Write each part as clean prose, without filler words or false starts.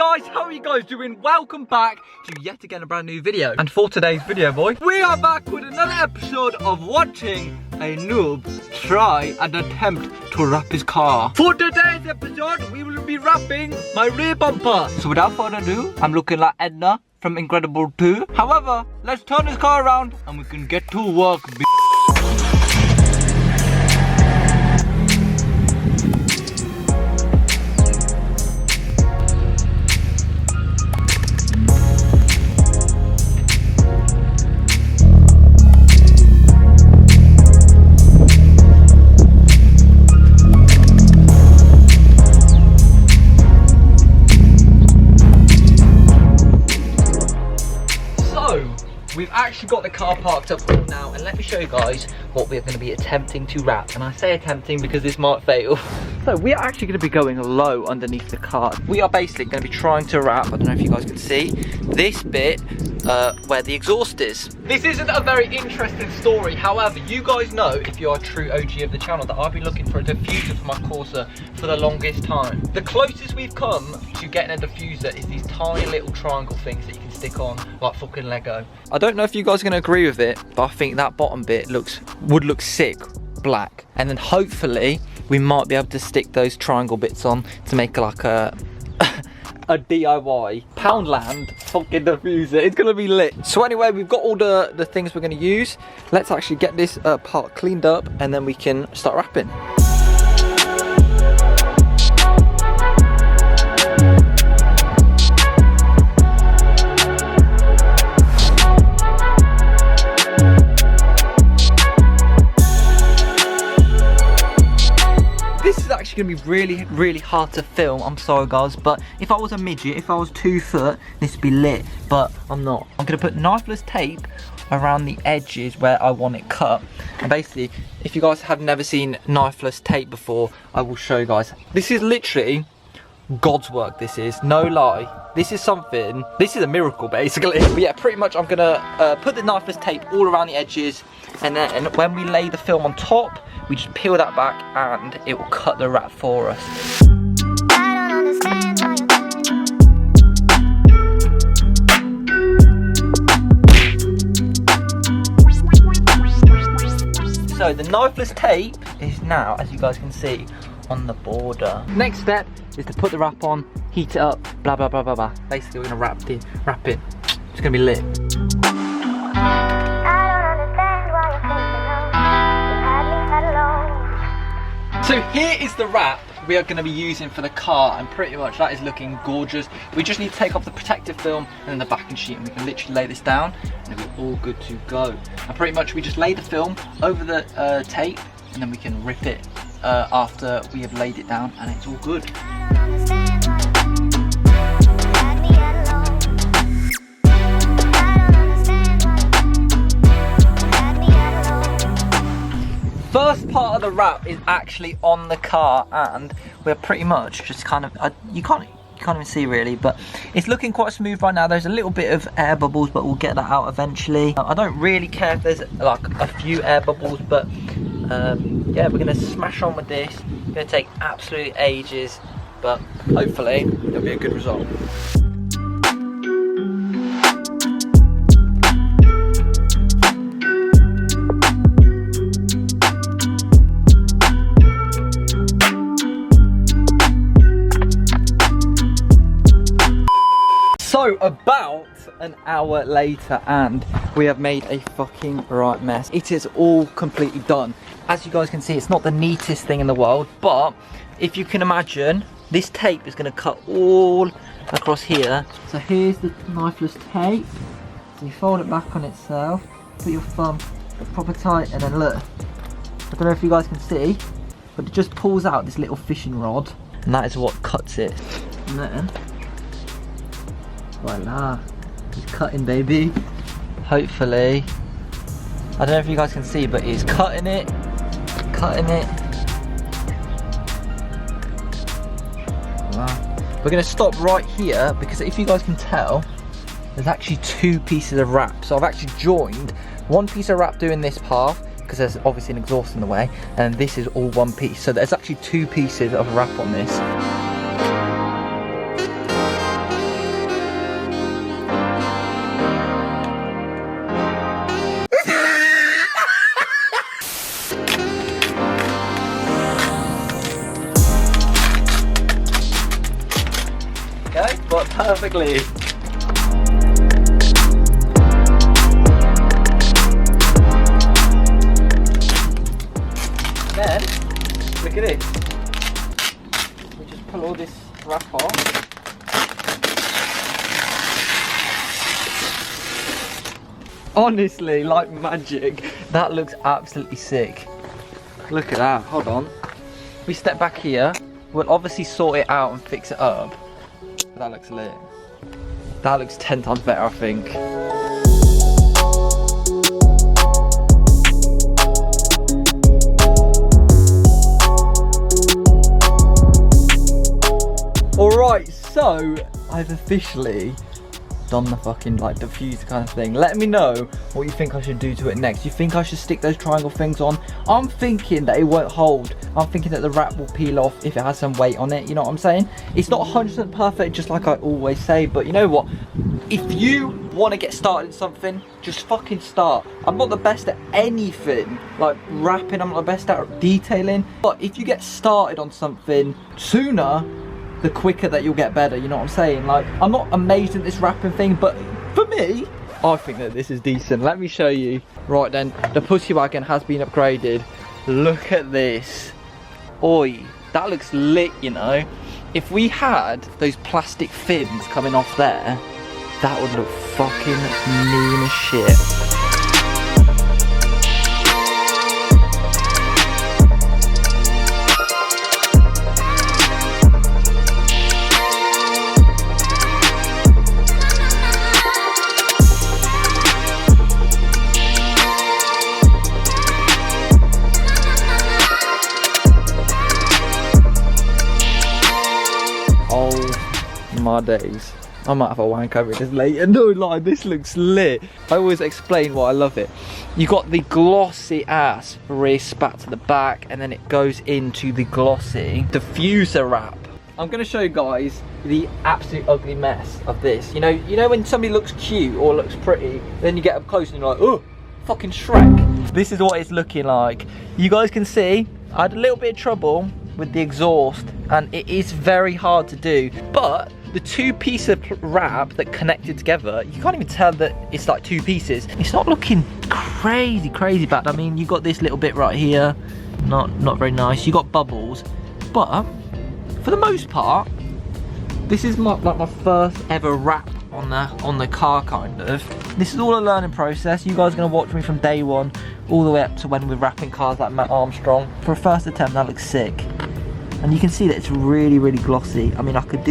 guys, how are you guys doing? Welcome back to yet again a brand new video. And for today's video, boy, we are back with another episode of watching a noob try and attempt to wrap his car. For today's episode, we will be wrapping my rear bumper. So without further ado, I'm looking like Edna from Incredible 2. However, let's turn this car around and we can get to work. We've actually got the car parked up now, and let me show you guys what we're going to be attempting to wrap. And I say attempting because this might fail. So we are actually going to be going low underneath the car. We are basically going to be trying to wrap, I don't know if you guys can see, this bit where the exhaust is. This isn't a very interesting story. However, you guys know, if you're a true OG of the channel, that I've been looking for a diffuser for my Corsa for the longest time. The closest we've come to getting a diffuser is these tiny little triangle things that you can stick on like fucking Lego. I don't know if you guys are going to agree with it, but I think that bottom bit would look sick black. And then hopefully we might be able to stick those triangle bits on to make like a DIY Poundland fucking diffuser. It's gonna be lit. So anyway, we've got all the things we're gonna use. Let's actually get this part cleaned up and then we can start wrapping. Gonna be really hard to film. I'm sorry guys, but if I was a midget, if I was 2 foot, this would be lit, but I'm not. I'm gonna put knifeless tape around the edges where I want it cut. And basically, if you guys have never seen knifeless tape before, I will show you guys. This is literally God's work. This is no lie. This is a miracle basically. But yeah, pretty much I'm gonna put the knifeless tape all around the edges, and then when we lay the film on top, we just peel that back and it will cut the wrap for us. So the knifeless tape is now, as you guys can see, on the border. Next step is to put the wrap on, heat it up, blah blah blah blah blah. Basically we're gonna wrap it. It's gonna be lit. So here is the wrap we are going to be using for the car, and pretty much that is looking gorgeous. We just need to take off the protective film and then the backing sheet, and we can literally lay this down and it'll be all good to go. And pretty much we just lay the film over the tape, and then we can rip it after we have laid it down, and it's all good. First part of the wrap is actually on the car, and we're pretty much just kind of, you can't even see really, but it's looking quite smooth right now. There's a little bit of air bubbles, but we'll get that out eventually. I don't really care if there's like a few air bubbles, but yeah, we're gonna smash on with this. It's gonna take absolutely ages, but hopefully it'll be a good result. So about an hour later, and we have made a fucking right mess. It is all completely done. As you guys can see, it's not the neatest thing in the world, but if you can imagine, this tape is going to cut all across here. So here's the knifeless tape. So you fold it back on itself, put your thumb proper tight, and then look. I don't know if you guys can see, but it just pulls out this little fishing rod, and that is what cuts it. And then voila, it's cutting, baby. Hopefully, I don't know if you guys can see, but it's cutting it. Wow. We're gonna stop right here because if you guys can tell, there's actually 2 pieces of wrap. So I've actually joined one piece of wrap doing this path, because there's obviously an exhaust in the way, and this is all one piece. So there's actually 2 pieces of wrap on this. up perfectly. Then, look at this. We just pull all this wrap off. Honestly, like magic, that looks absolutely sick. Look at that, hold on. We step back here, we'll obviously sort it out and fix it up. That looks lit. That looks 10 times better, I think. Alright, so I've officially done the fucking like diffuser kind of thing. Let me know what you think I should do to it next. You think I should stick those triangle things on? I'm thinking that it won't hold. I'm thinking that the wrap will peel off if it has some weight on it, you know what I'm saying? It's not 100% perfect, just like I always say, but you know what? If you want to get started in something, just fucking start. I'm not the best at anything, like wrapping, I'm not the best at detailing, but if you get started on something sooner, the quicker that you'll get better, you know what I'm saying? Like, I'm not amazed at this wrapping thing, but for me, I think that this is decent. Let me show you. Right then, the pussy wagon has been upgraded. Look at this. Oi, that looks lit, you know? If we had those plastic fins coming off there, that would look fucking mean as shit. My days, I might have a wank over this later. No lie, this looks lit. I always explain why I love it. You got the glossy ass rear spat to the back, and then it goes into the glossy diffuser wrap. I'm gonna show you guys the absolute ugly mess of this. You know when somebody looks cute or looks pretty, then you get up close and you're like, oh, fucking Shrek. This is what it's looking like. You guys can see I had a little bit of trouble with the exhaust, and it is very hard to do, but the two pieces of wrap that connected together, you can't even tell that it's like two pieces. It's not looking crazy bad. I mean, you got this little bit right here, not very nice. You got bubbles, but for the most part, this is my first ever wrap on the car, kind of. This is all a learning process. You guys are gonna watch me from day one all the way up to when we're wrapping cars like Matt Armstrong. For a first attempt, that looks sick. And you can see that it's really glossy. I mean, I could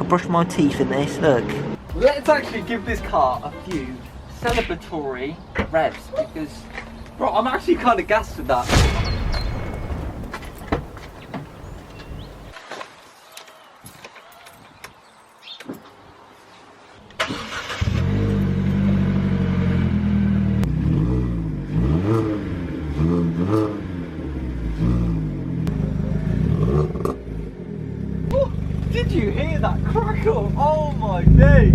brush my teeth in this, look. Let's actually give this car a few celebratory revs, because, bro, I'm actually kind of gassed with that. Did you hear that crackle? Oh my days!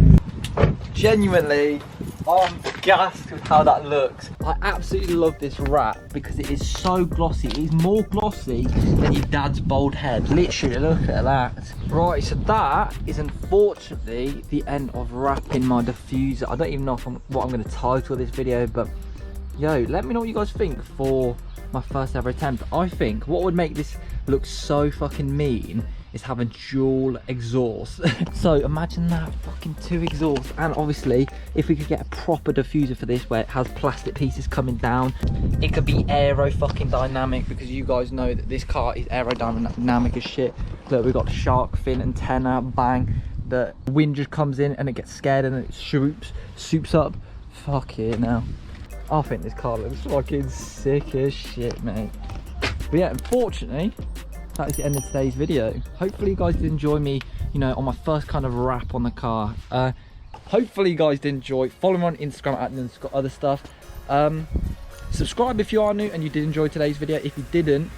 Genuinely, I'm gassed with how that looks. I absolutely love this wrap because it is so glossy. It is more glossy than your dad's bald head. Literally, look at that. Right, so that is unfortunately the end of wrapping my diffuser. I don't even know what I'm going to title this video, but yo, let me know what you guys think for my first ever attempt. I think what would make this look so fucking mean is having dual exhaust. So imagine that, fucking 2 exhausts. And obviously, if we could get a proper diffuser for this where it has plastic pieces coming down, it could be aero fucking dynamic, because you guys know that this car is aerodynamic as shit. Look, we've got shark fin antenna, bang. The wind just comes in and it gets scared and it soups up. Fuck it now. I think this car looks fucking sick as shit, mate. But yeah, unfortunately, that is the end of today's video. Hopefully you guys did enjoy me, you know, on my first kind of wrap on the car. Hopefully you guys did enjoy. Follow me on Instagram at @OtherStuff. Subscribe if you are new and you did enjoy today's video. If you didn't,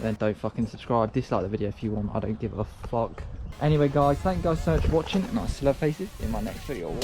then don't fucking subscribe. Dislike the video if you want. I don't give a fuck. Anyway guys, thank you guys so much for watching, and I'll see you faces in my next video.